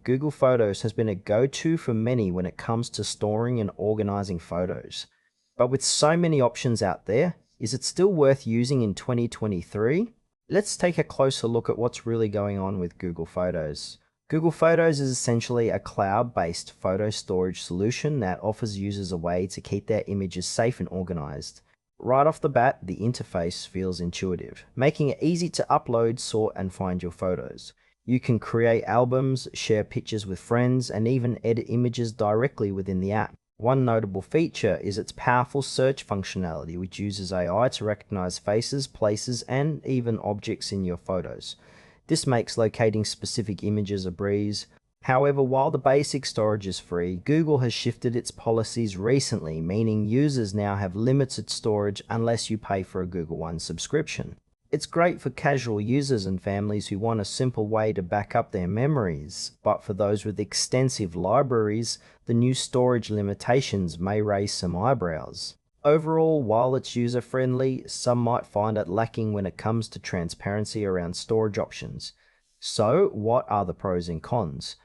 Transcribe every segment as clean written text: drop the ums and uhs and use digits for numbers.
Google Photos has been a go-to for many when it comes to storing and organizing photos. But with so many options out there, is it still worth using in 2023? Let's take a closer look at what's really going on with Google Photos. Google Photos is essentially a cloud-based photo storage solution that offers users a way to keep their images safe and organized. Right off the bat, the interface feels intuitive, making it easy to upload, sort, and find your photos. You can create albums, share pictures with friends, and even edit images directly within the app. One notable feature is its powerful search functionality, which uses AI to recognize faces, places, and even objects in your photos. This makes locating specific images a breeze. However, while the basic storage is free, Google has shifted its policies recently, meaning users now have limited storage unless you pay for a Google One subscription. It's great for casual users and families who want a simple way to back up their memories, but for those with extensive libraries, the new storage limitations may raise some eyebrows. Overall, while it's user-friendly, some might find it lacking when it comes to transparency around storage options. So, what are the pros and cons?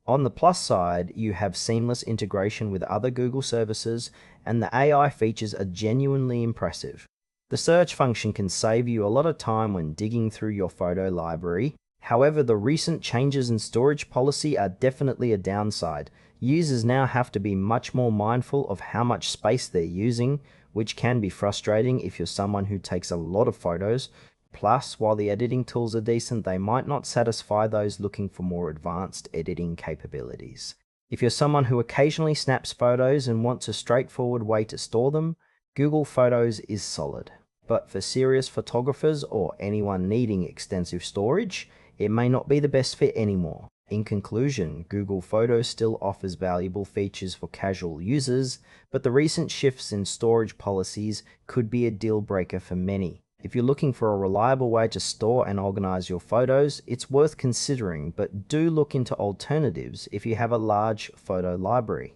On the plus side, you have seamless integration with other Google services, and the AI features are genuinely impressive. The search function can save you a lot of time when digging through your photo library. However, the recent changes in storage policy are definitely a downside. Users now have to be much more mindful of how much space they're using, which can be frustrating if you're someone who takes a lot of photos. Plus, while the editing tools are decent, they might not satisfy those looking for more advanced editing capabilities. If you're someone who occasionally snaps photos and wants a straightforward way to store them, Google Photos is solid. But for serious photographers or anyone needing extensive storage, it may not be the best fit anymore. In conclusion, Google Photos still offers valuable features for casual users, but the recent shifts in storage policies could be a deal breaker for many. If you're looking for a reliable way to store and organize your photos, it's worth considering, but do look into alternatives if you have a large photo library.